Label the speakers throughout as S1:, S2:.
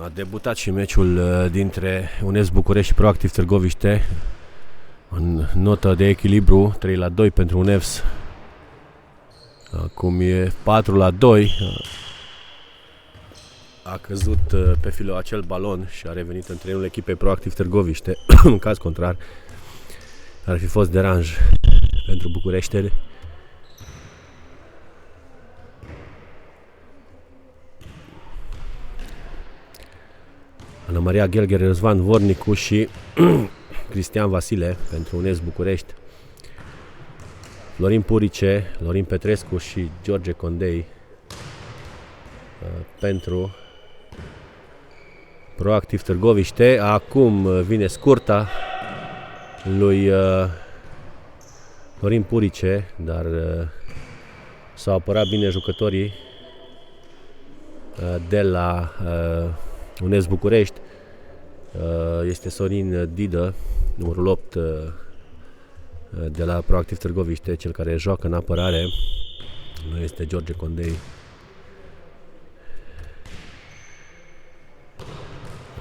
S1: A debutat și meciul dintre UNEFS București și Proactiv Târgoviște în notă de echilibru 3-2 pentru UNEFS. Acum e 4-2. A căzut pe filou acel balon și a revenit în terenul echipei Proactiv Târgoviște. În caz contrar ar fi fost deranj pentru bucureșteni. Ana Maria Ghelgher, Răzvan Vornicu și Cristian Vasile pentru UNEFS București. Florin Purice, Lorin Petrescu și George Condei pentru Proactiv Târgoviște. Acum vine scurta lui Lorin Purice, dar s-au apărat bine jucătorii de la UNEFS București. Este Sorin Didă, numărul 8 de la Proactiv Târgoviște, cel care joacă în apărare. Nu este George Condei.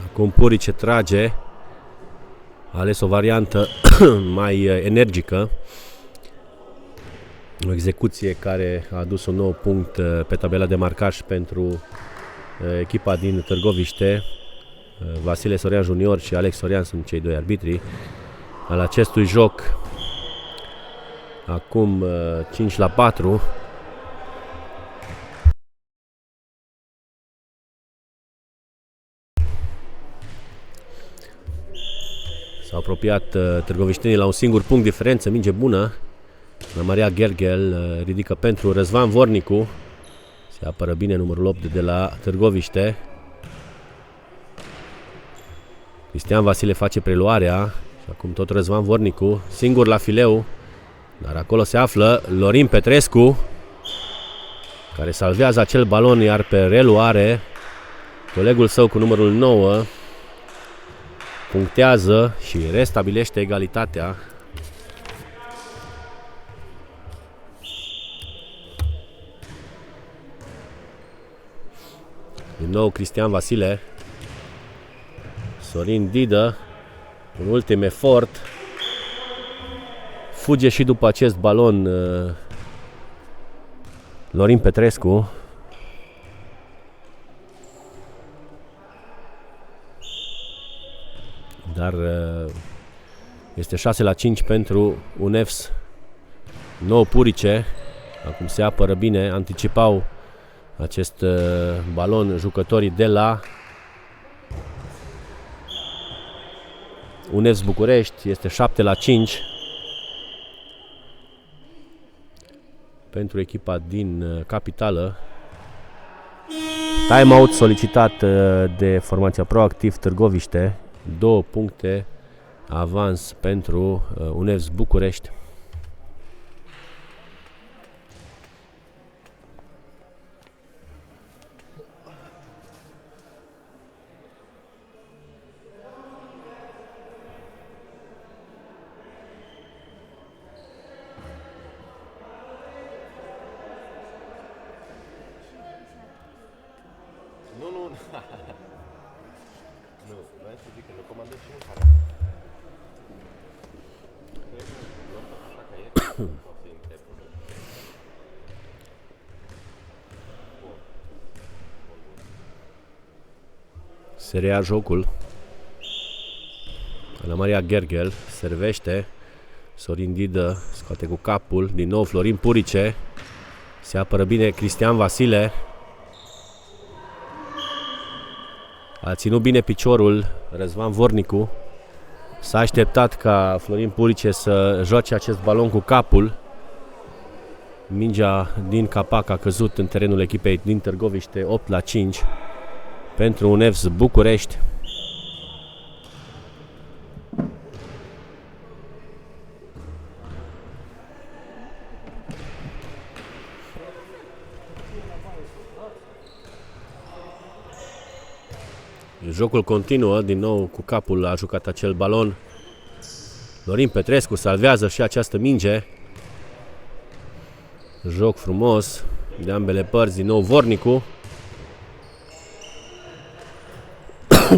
S1: Acum Purice trage. A ales o variantă mai energică. O execuție care a adus un nou punct pe tabela de marcaj pentru echipa din Târgoviște. Vasile Sorian Junior și Alex Sorian sunt cei doi arbitri al acestui joc. Acum 5-4. S-au apropiat târgoviștenii la un singur punct diferență, minge bună. Ana Maria Ghelgher ridică pentru Răzvan Vornicu. Se apără bine numărul 8 de la Târgoviște. Cristian Vasile face preluarea și acum tot Răzvan Vornicu, singur la fileu, dar acolo se află Lorin Petrescu, care salvează acel balon, iar pe reluare colegul său cu numărul 9 punctează și restabilește egalitatea. Din nou Cristian Vasile. Sorin Didă, un ultim efort. Fuge și după acest balon Lorin Petrescu. Dar este 6-5 pentru UNEFS. Nou Purice. Acum se apără bine. Anticipau acest balon jucătorii de la UNEFS București. Este 7-5 pentru echipa din capitală. Timeout solicitat de formația Proactiv Târgoviște. 2 puncte avans pentru UNEFS București. Se rea jocul. Ana Maria Ghelgher servește. Sorin Didă scoate cu capul. Din nou Florin Purice. Se apără bine Cristian Vasile. A ținut bine piciorul Răzvan Vornicu. S-a așteptat ca Florin Purice să joace acest balon cu capul. Mingea din capac a căzut în terenul echipei din Târgoviște. 8-5 pentru UNEFS București. Jocul continuă, din nou cu capul a jucat acel balon. Lorin Petrescu salvează și această minge. Joc frumos de ambele părți, din nou Vornicu.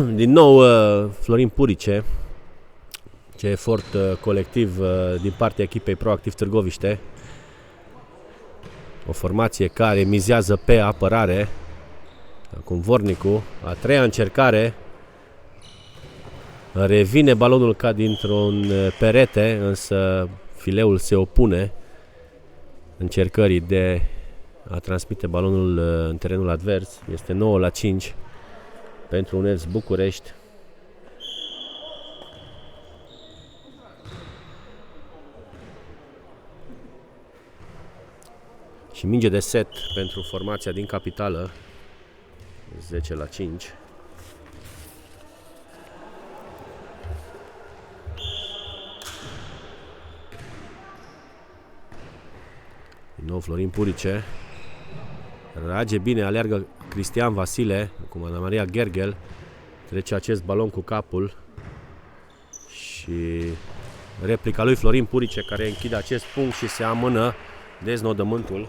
S1: Din nou Florin Purice. Ce efort colectiv din partea echipei Proactiv Târgoviște. O formație care mizează pe apărare. Acum Vornicu, a treia încercare. Revine balonul ca dintr-un perete, însă fileul se opune încercării de a transmite balonul în terenul advers. Este 9-5 pentru UNES București. Și minge de set pentru formația din capitală. 10-5. Din nou Florin Purice. Rage bine, aleargă Cristian Vasile. Acum Ana Maria Gergel. Trece acest balon cu capul. Și replica lui Florin Purice, care închide acest punct și se amână deznodământul.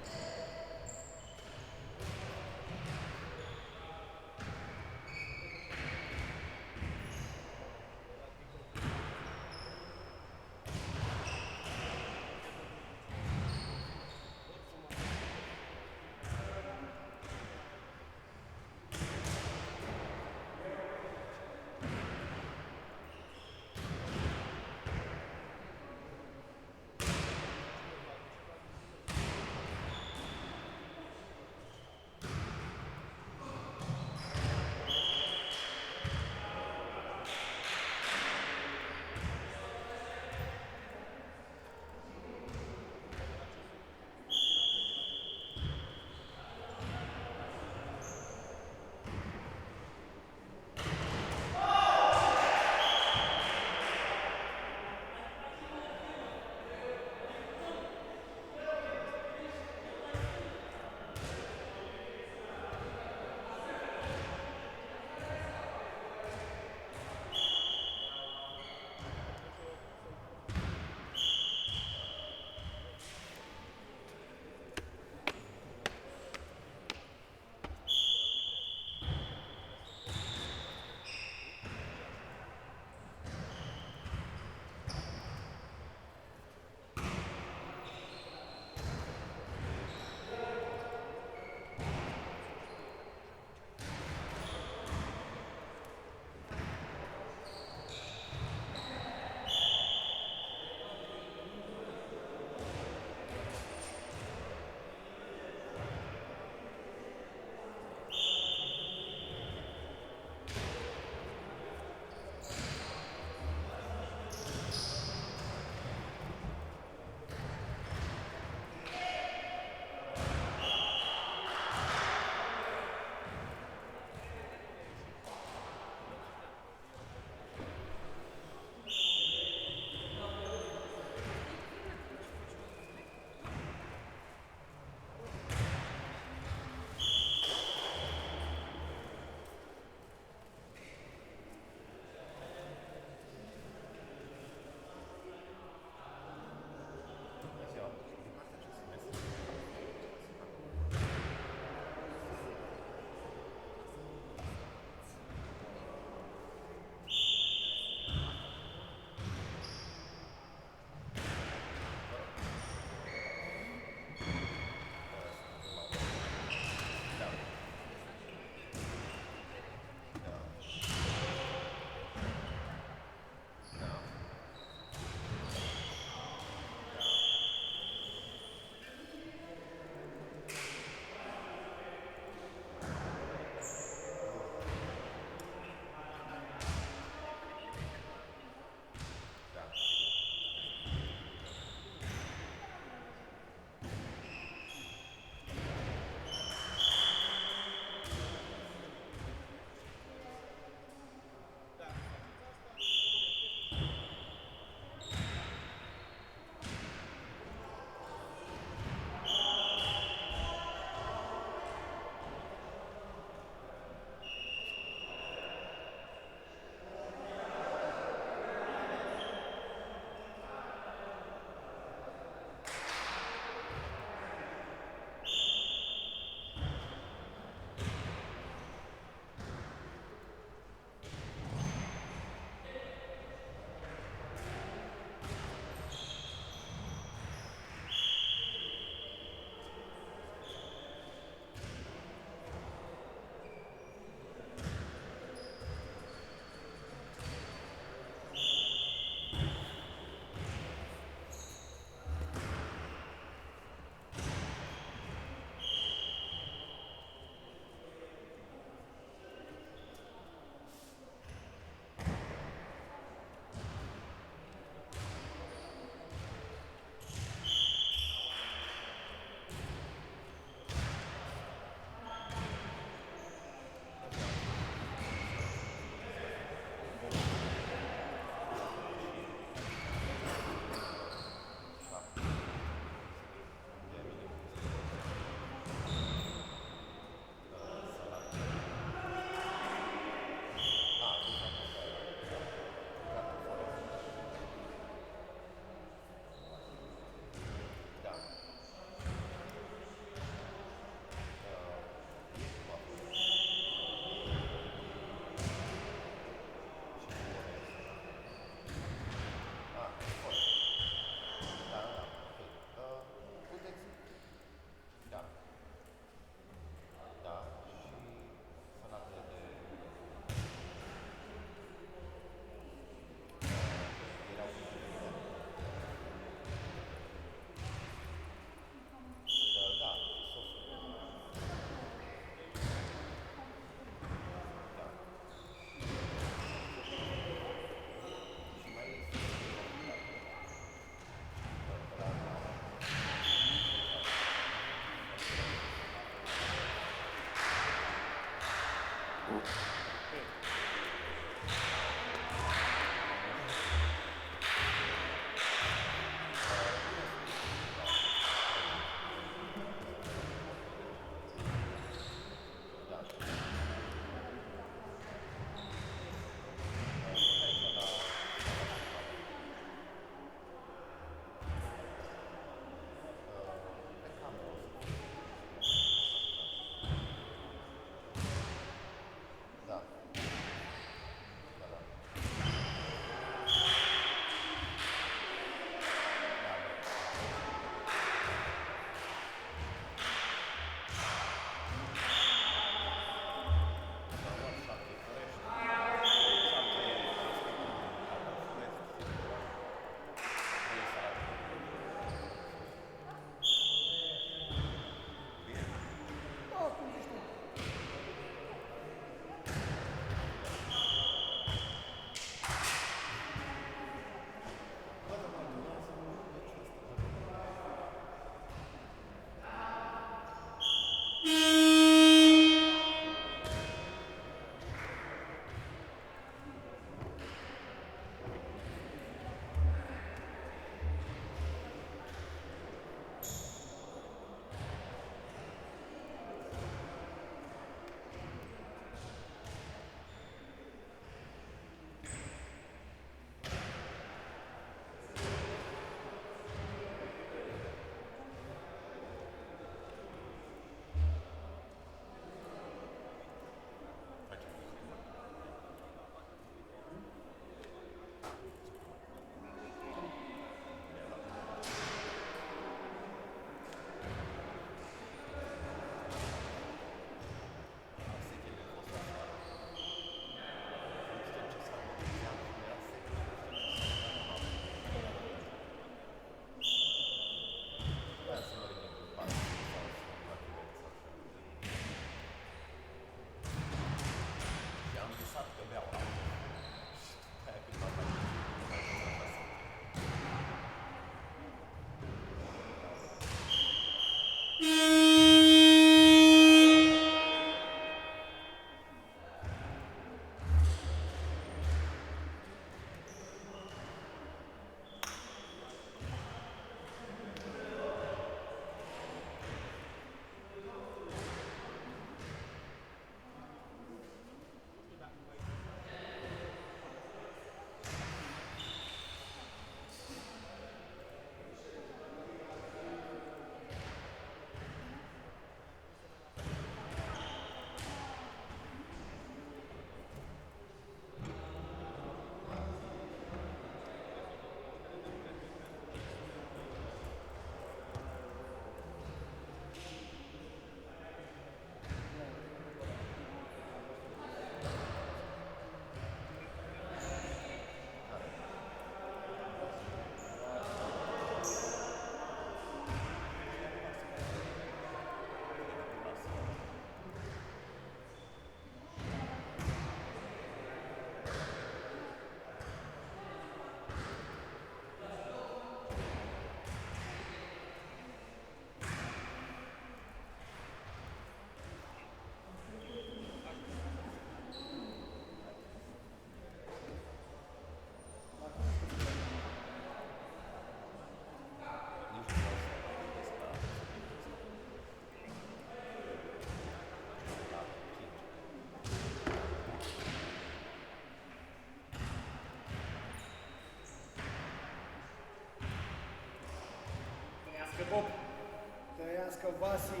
S2: Trăiască Vasi!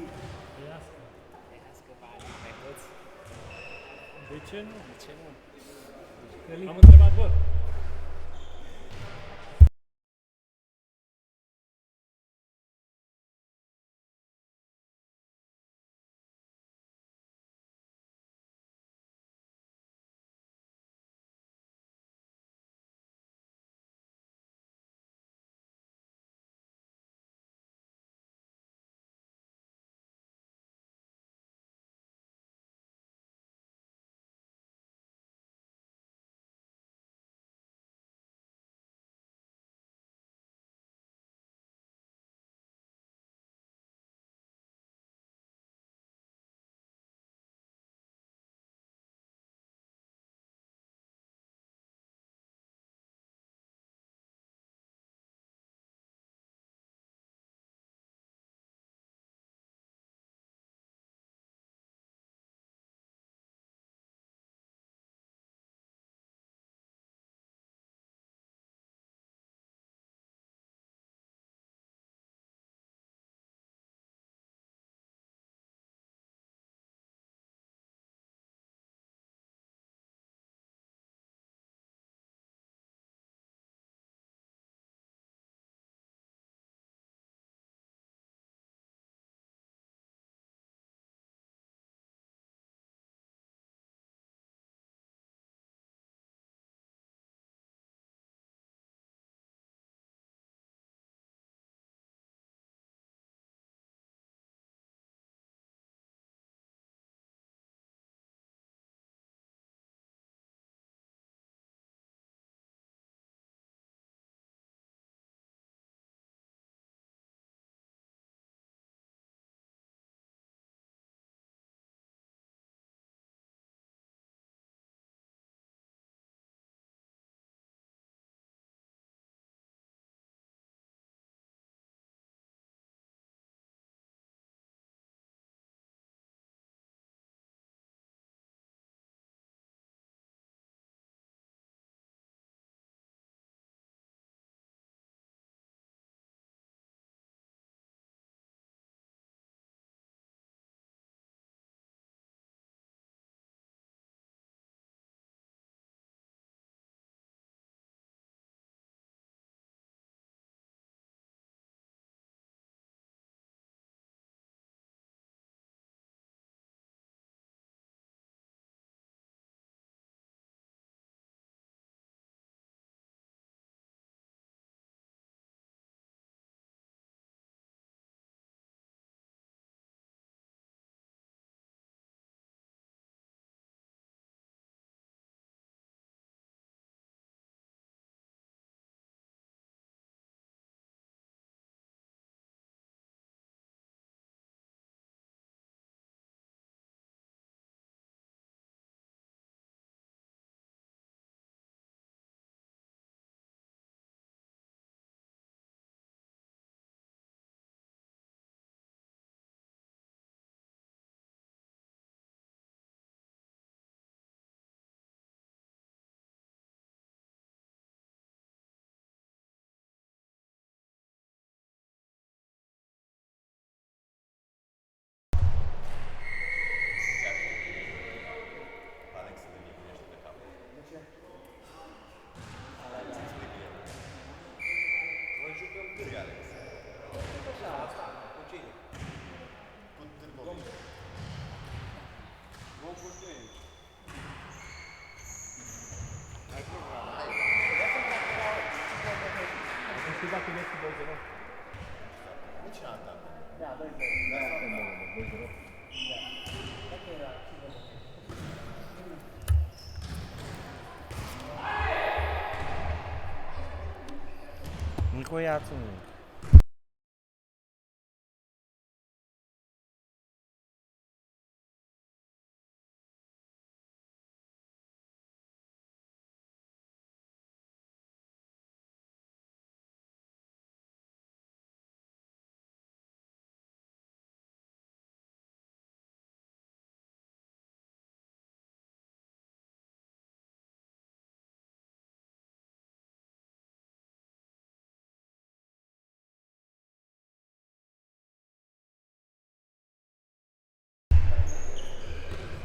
S3: Trăiască bani, mai toți.
S4: De ce nu?
S3: De ce nu?
S4: Am întrebat, bă,
S3: Nico Iațu.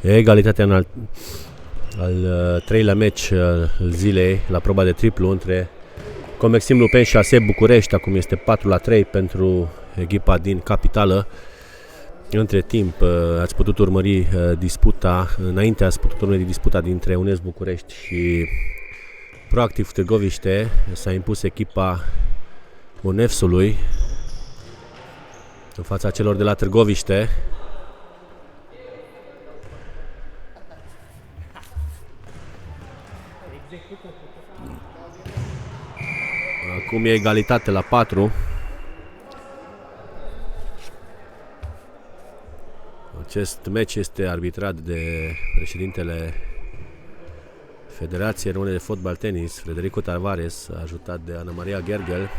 S1: Egalitatea al treilea meci al zilei la proba de triplu între Comexim Lupeni și ASEB București. Acum este 4-3 pentru echipa din capitală. Între timp ați putut urmări disputa, înainte ați putut urmări disputa dintre UNES București și Proactiv Târgoviște. S-a impus echipa UNEFS-ului în fața celor de la Târgoviște. Acum e egalitate la 4. Acest meci este arbitrat de președintele Federației Române de Fotbal Tenis, Federico Tavares, ajutat de Ana Maria Gergel.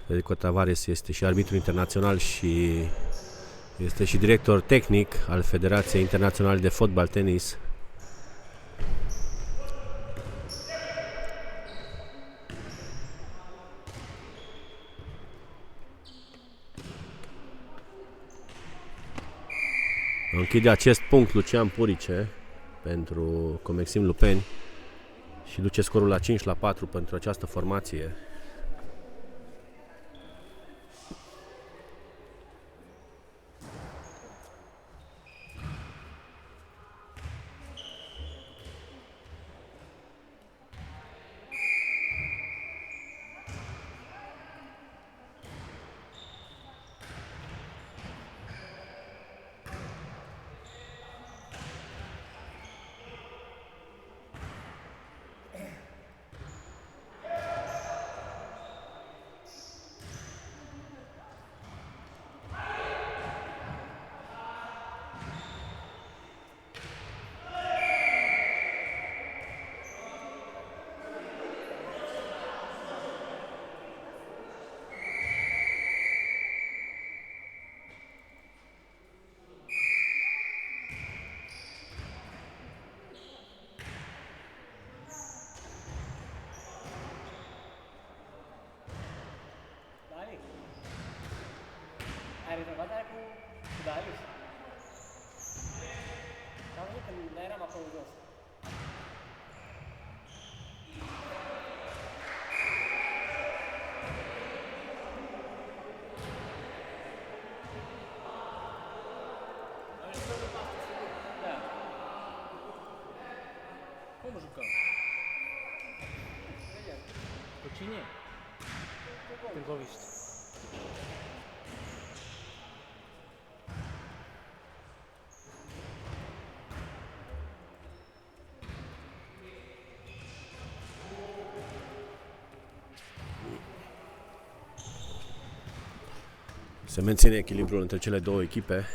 S1: Federico Tavares este și arbitru internațional și este și director tehnic al Federației Internaționale de Fotbal Tenis. Închide acest punct Lucian Purice pentru Comexim Lupeni și duce scorul la 5-4 pentru această formație.
S3: Ai rezolvat aia cu Darius? Am văzut când eram acolo jos. Da. Cum jucăm? Cu cine? Târgoviște.
S1: Se menține echilibrul între cele două echipe.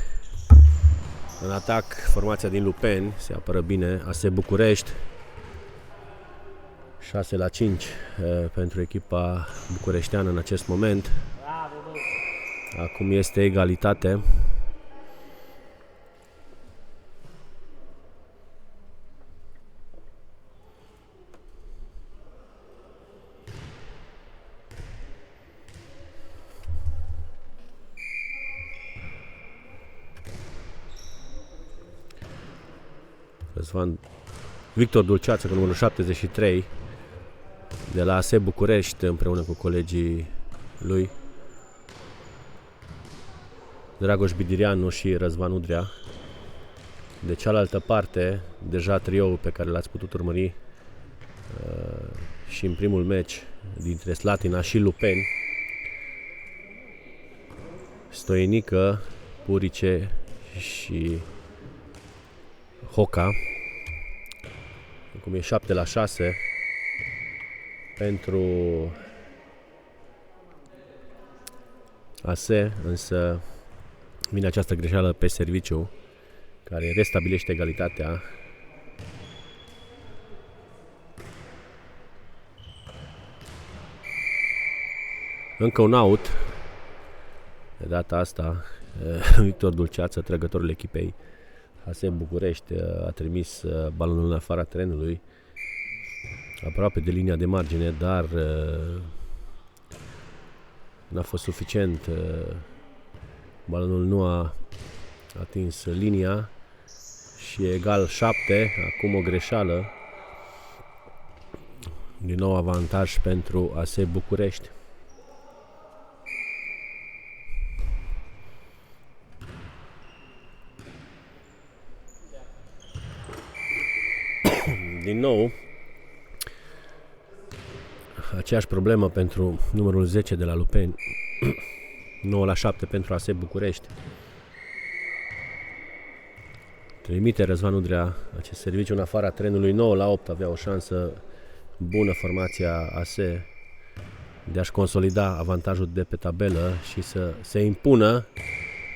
S1: În atac, formația din Lupeni se apără bine. ASEB București 6-5 pentru echipa bucureșteană în acest moment. Acum este egalitate. Victor Dulceață cu numărul 73 de la ASEB București împreună cu colegii lui Dragoș Bidirianu și Răzvan Udrea. De cealaltă parte, deja trioul pe care l-ați putut urmări și în primul meci dintre Slatina și Lupeni, Stoienică, Purice și Hoca. Acum e 7-6 pentru ASE, însă vine această greșeală pe serviciu care restabilește egalitatea. Încă un out. De data asta Victor Dulceață, trăgătorul echipei ASEB București, a trimis balonul în afara terenului, aproape de linia de margine, dar n-a fost suficient. Balonul nu a A atins linia și egal 7. Acum o greșeală. Din nou avantaj pentru ASE București. Din nou aceeași problemă pentru numărul 10 de la Lupeni. 9-7 pentru ASE București. Trimite Răzvan Udrea acest serviciu în afara trenului. 9-8 avea o șansă bună formația ASE de a-și consolida avantajul de pe tabelă și să se impună.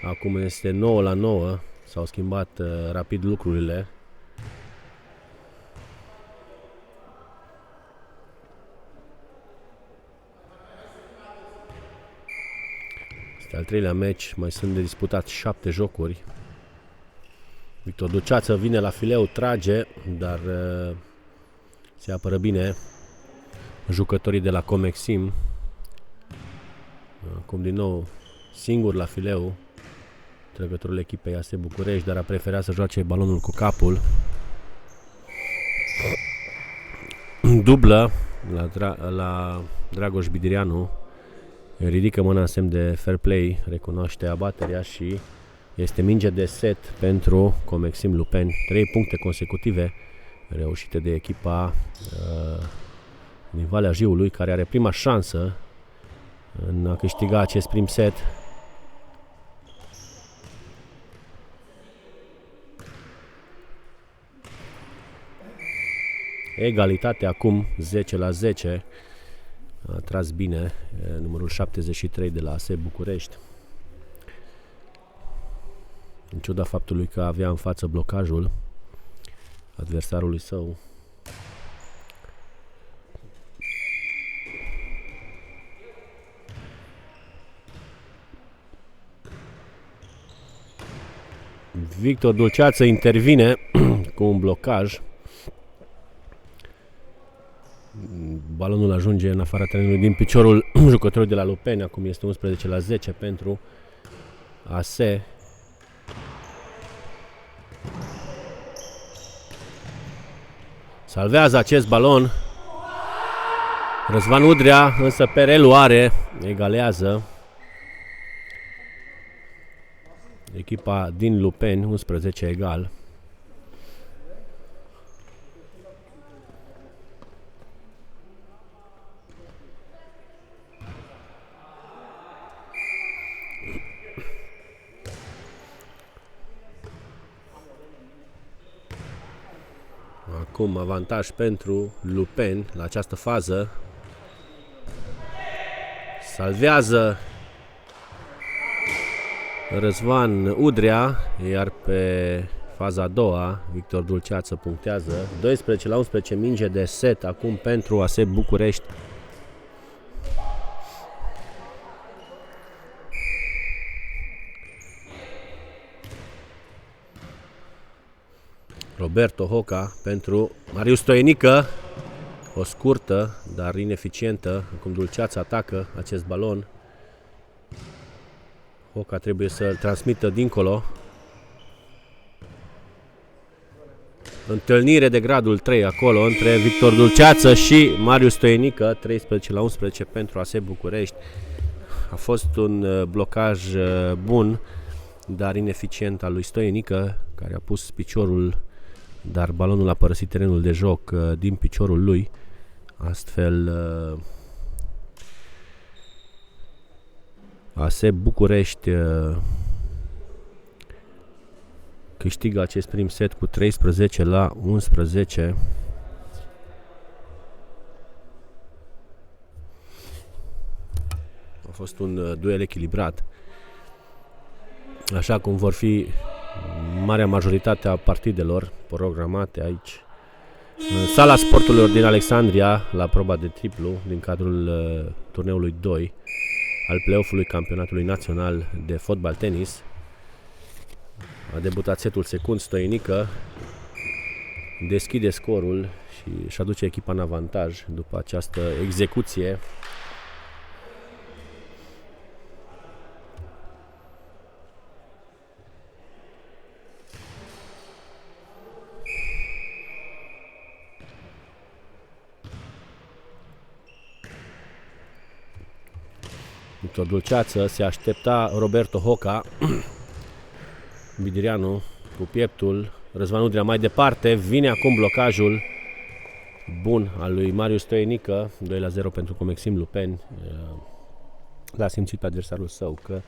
S1: Acum este 9-9. S-au schimbat rapid lucrurile. Este al treilea meci, mai sunt de disputat 7 jocuri. Victor Dulceață vine la fileu, trage, dar se apără bine jucătorii de la Comexim. Acum din nou singur la fileu trăgătorul echipei ASE București, dar a preferat să joace balonul cu capul. Dublă la Dragoș Bidireanu. Ridică mâna în semn de fair play, recunoaște abaterea și este minge de set pentru Comexim Lupeni. 3 puncte consecutive reușite de echipa din Valea Jiului, care are prima șansă în a câștiga acest prim set. Egalitate acum, 10-10. A tras bine numărul 73 de la ASE București. În ciuda faptului că avea în față blocajul adversarului său. Victor Dulceață intervine cu un blocaj. Balonul ajunge în afara terenului din piciorul jucătorului de la Lupeni. Acum este 11-10 pentru ASE. Salvează acest balon Răzvan Udrea, însă pe reluare egalează echipa din Lupeni, 11 egal. Acum avantaj pentru Lupeni la această fază. Salvează Răzvan Udrea, iar pe faza a doua Victor Dulceață punctează. 12-11, minge de set acum pentru ASE București. Roberto Hoca pentru Marius Stoienică. O scurtă, dar ineficientă. Acum Dulceață atacă acest balon. Hoca trebuie să-l transmită dincolo. Întâlnire de gradul 3 acolo între Victor Dulceață și Marius Stoienică. 13-11 pentru ASE București. A fost un blocaj bun, dar ineficient al lui Stoienică, care a pus piciorul, dar balonul a părăsit terenul de joc din piciorul lui. Astfel ASE București câștigă acest prim set cu 13-11. A fost un duel echilibrat, așa cum vor fi marea majoritate a partidelor programate aici în sala sporturilor din Alexandria, la proba de triplu din cadrul turneului 2 al play-off-ului campionatului național de fotbal-tenis. A debutat setul secund. Stoienică deschide scorul și își aduce echipa în avantaj după această execuție. Victor Dulceață, se aștepta Roberto Hoca. Bidirianu cu pieptul, Răzvan Udrea mai departe, vine acum blocajul bun al lui Marius Stoienică, 2-0 pentru Comexim Lupeni. L-a simțit pe adversarul său că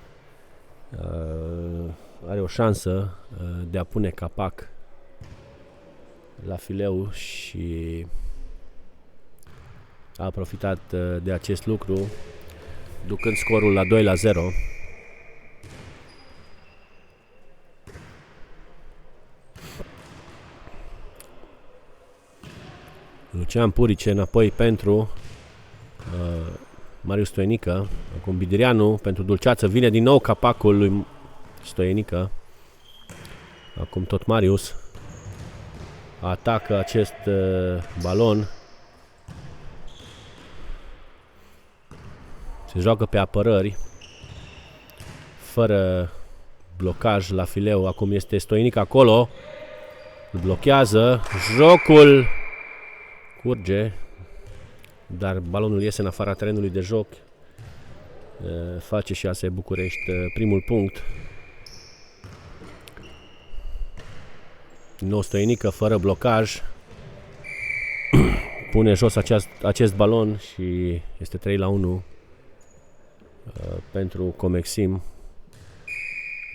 S1: are o șansă de a pune capac la fileu și a profitat de acest lucru, ducând scorul la 2-0. Lucian Purice înapoi pentru Marius Stoienică. Acum Bidirianu pentru Dulceață, vine din nou capacul lui Stoienică. Acum tot Marius atacă acest balon. Se joacă pe apărări fără blocaj la fileu. Acum este Stoienică acolo, îl blochează, jocul curge, dar balonul iese în afara terenului de joc. Face și AS București primul punct. Nou Stoienică fără blocaj pune jos acest balon și este 3-1 pentru Comexim.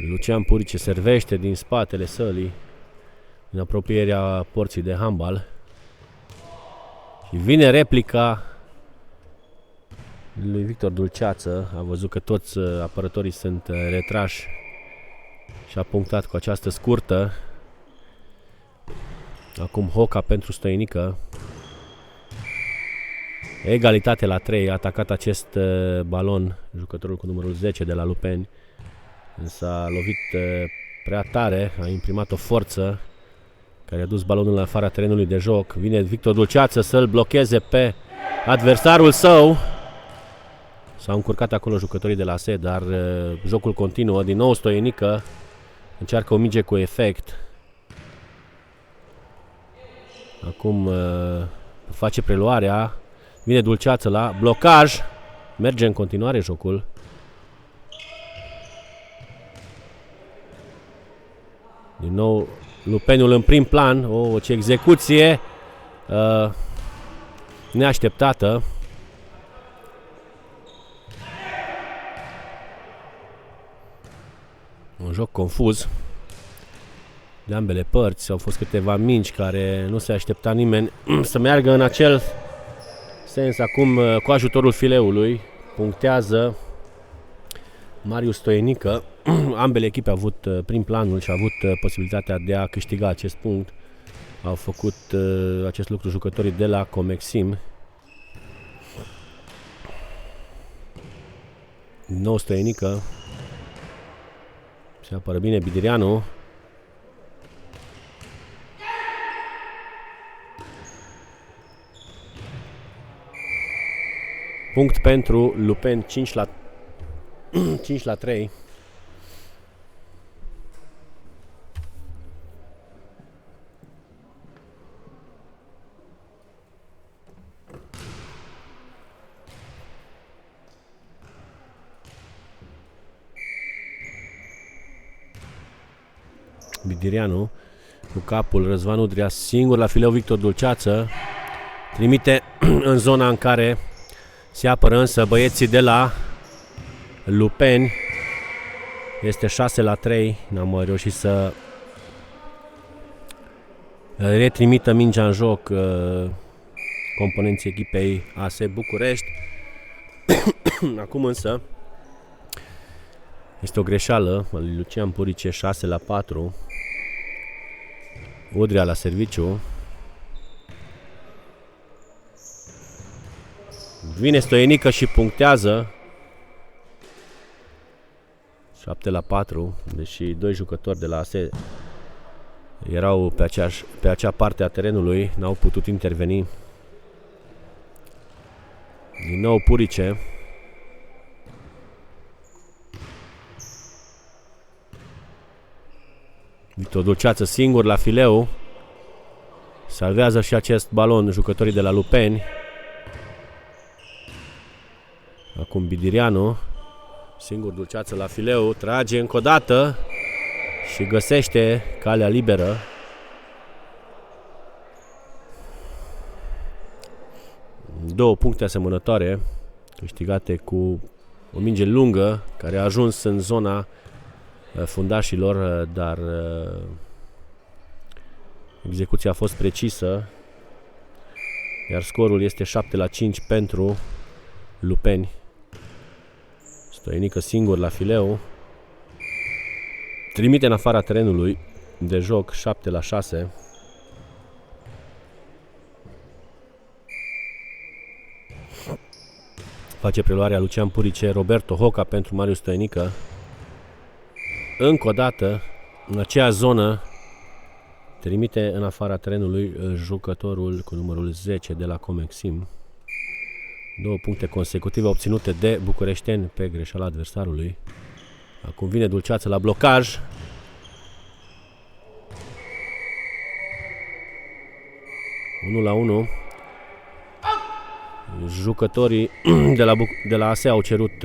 S1: Lucian Purice servește din spatele sălii în apropierea porții de handbal. Și vine replica lui Victor Dulceață. A văzut că toți apărătorii sunt retrași și a punctat cu această scurtă. Acum Hoca pentru Stoienică. Egalitate la 3. A atacat acest balon jucătorul cu numărul 10 de la Lupeni, însă a lovit prea tare, a imprimat o forță care a dus balonul în afara terenului de joc. Vine Victor Dulceață să-l blocheze pe adversarul său. S-au încurcat acolo jucătorii de la AS, dar jocul continuă. Din nou Stoienică încearcă o minge cu efect. Acum face preluarea. Vine Dulceață la blocaj. Merge în continuare jocul. Din nou Lupeniul în prim plan. Ce execuție neașteptată. Un joc confuz de ambele părți. Au fost câteva mingi care nu se aștepta nimeni să meargă în acel sens. Acum, cu ajutorul fileului, punctează Marius Stoienică. Ambele echipe au avut prim planul și au avut posibilitatea de a câștiga acest punct. Au făcut acest lucru jucătorii de la Comexim. Nou Stoienică. Se apără bine Bidirianu. Punct pentru Lupeni, 5-3. Bidirianu cu capul, Răzvan Udrea singur la fileu, Victor Dulceață trimite în zona în care se apără însă băieții de la Lupeni. Este 6-3. N-am reușit să retrimită mingea în joc componenții echipei AS București. Acum însă este o greșeală al lui Lucian Purice, 6-4. Udrea la serviciu. Vine Stoienică și punctează. 7-4. Deși doi jucători de la AS erau pe acea parte a terenului, n-au putut interveni. Din nou Purice. Victor Dulceață singur la fileu. Salvează și acest balon jucătorii de la Lupeni. Acum Bidirianu. Singur Dulceață la fileu, trage încă o dată și găsește calea liberă. Două puncte asemănătoare, câștigate cu o minge lungă care a ajuns în zona fundașilor, dar execuția a fost precisă, iar scorul este 7-5 pentru Lupeni. Stoienică singur la fileu, trimite în afara terenului de joc, 7-6. Face preluarea Lucian Purice, Roberto Hoca pentru Marius Stoienică. Încă o dată, în aceea zonă, trimite în afara terenului jucătorul cu numărul 10 de la Comexim. Două puncte consecutive obținute de bucureșteni pe greșeala adversarului. Acum vine Dulceață la blocaj. Unu la 1. Jucătorii de la ASE au cerut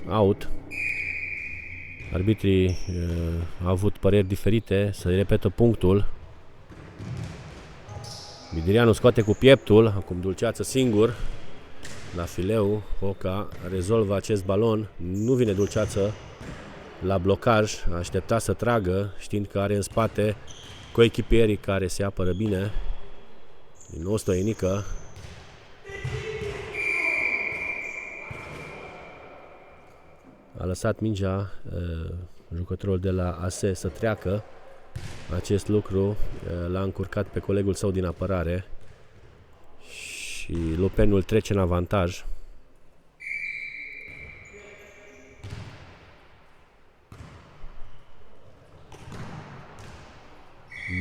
S1: out. Arbitrii au avut păreri diferite. Să repetă punctul. Bidirianu scoate cu pieptul. Acum Dulceață singur la fileu. Hoca rezolvă acest balon. Nu vine Dulceață la blocaj. A așteptat să tragă, știind că are în spate coechipierii care se apără bine. Din nou Stoienică. A lăsat mingea jucătorul de la ASE să treacă. Acest lucru l-a încurcat pe colegul său din apărare și Lupenul trece în avantaj.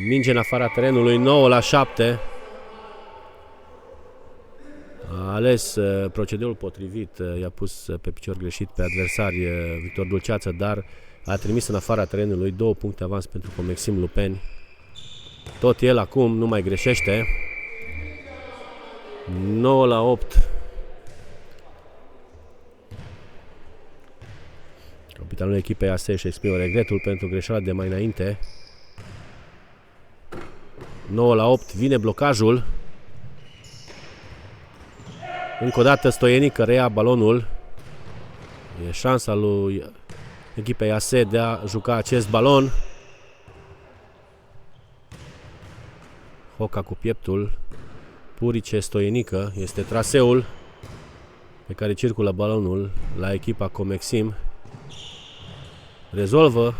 S1: Minge în afara terenului, 9-7. A ales procedeul potrivit, i-a pus pe picior greșit pe adversari Victor Dulceață, dar a trimis în afara terenului. 2 puncte avans pentru Comexim Lupeni. Tot el acum nu mai greșește. 9-8. Capitanul echipei ASE își exprimă regretul pentru greșeala de mai înainte. 9-8. Vine blocajul. Încă o dată Stoienică reia balonul. E șansa lui echipei ASE de a juca acest balon. Hoca cu pieptul. Purice, Stoienică. Este traseul pe care circulă balonul la echipa Comexim. Rezolvă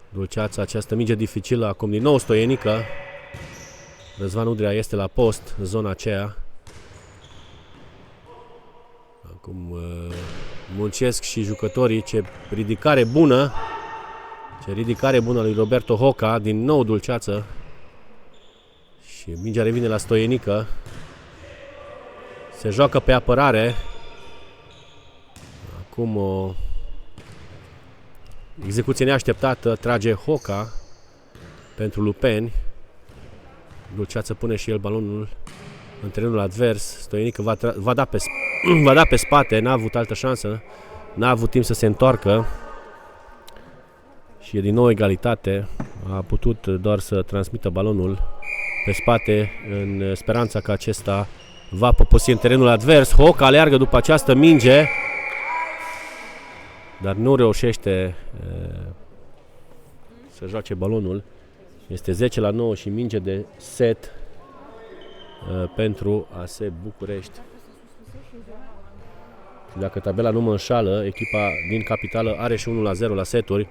S1: Dulceață această minge dificilă. Acum din nou Stoienică. Răzvan Udrea este la post în zona aceea. Acum muncesc și jucătorii. Ce ridicare bună! Ce ridicare bună lui Roberto Hoca. Din nou Dulceață. Și mingea revine la Stoienică. Se joacă pe apărare. Acum o execuție neașteptată. Trage Hoca pentru Lupeni. Dulceață pune și el balonul în terenul advers. Stoienică va da pe spate. N-a avut altă șansă. N-a avut timp să se întoarcă. Și e din nou egalitate. A putut doar să transmită balonul pe spate în speranța că acesta va poposi în terenul advers. Hoca aleargă după această minge, dar nu reușește să joace balonul. Este 10-9 și minge de set pentru ASE București. Și dacă tabela nu mă înșală, echipa din capitală are și 1-0 la seturi.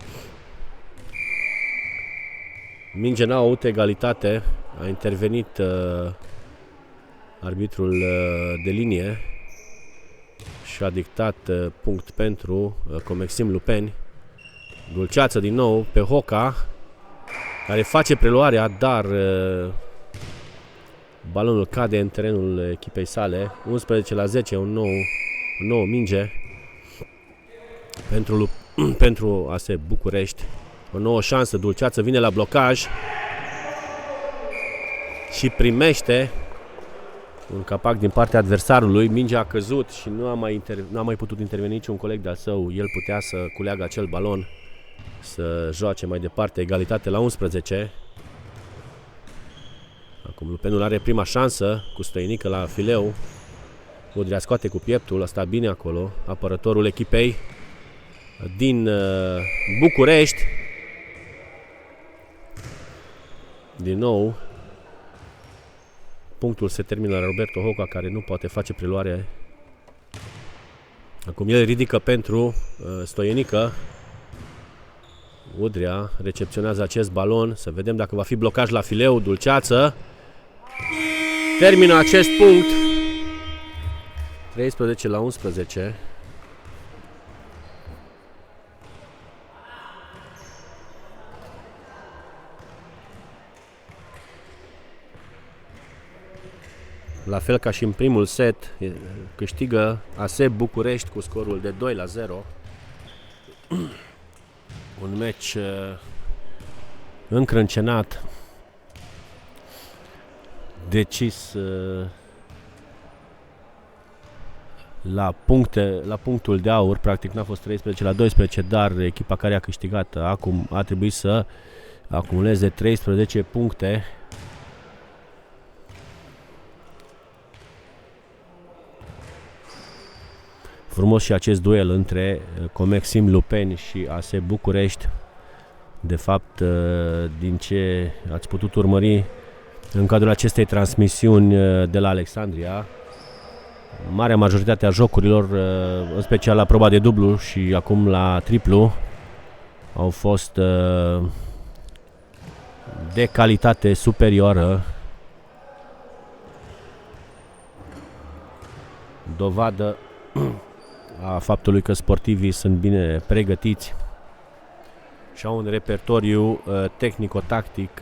S1: Minge n-a avut egalitate. A intervenit arbitrul de linie și a dictat punct pentru Comexim Lupeni. Dulceață din nou pe Hoca, care face preluarea, dar balonul cade în terenul echipei sale. 11-10, un nou minge pentru ASE București. O nouă șansă. Dulceață vine la blocaj și primește Un capac din partea adversarului, mingea a căzut și nu a mai putut interveni niciun coleg de-al său. El putea să culeagă acel balon, să joace mai departe, egalitate la 11. Acum Lupenul are prima șansă cu Stoienică la fileu. Udrea scoate cu pieptul, a stat bine acolo. Apărătorul echipei din București. Din nou punctul se termină la Roberto Hoca, care nu poate face preluare. Acum el ridică pentru Stoienică. Udrea recepționează acest balon. Să vedem dacă va fi blocaj la fileu. Dulceață termină acest punct. 13 la 11. La fel ca și în primul set, câștigă ASEB București cu scorul de 2 la 0. Un meci încrâncenat, decis la punctul de aur. Practic n-a fost 13 la 12, dar echipa care a câștigat acum a trebuit să acumuleze 13 puncte. Frumos și acest duel între Comexim Lupeni și ASEB București. De fapt, din ce ați putut urmări în cadrul acestei transmisiuni de la Alexandria, marea majoritate a jocurilor, în special la proba de dublu și acum la triplu, au fost de calitate superioară. Dovadă a faptului că sportivii sunt bine pregătiți și au un repertoriu tehnico-tactic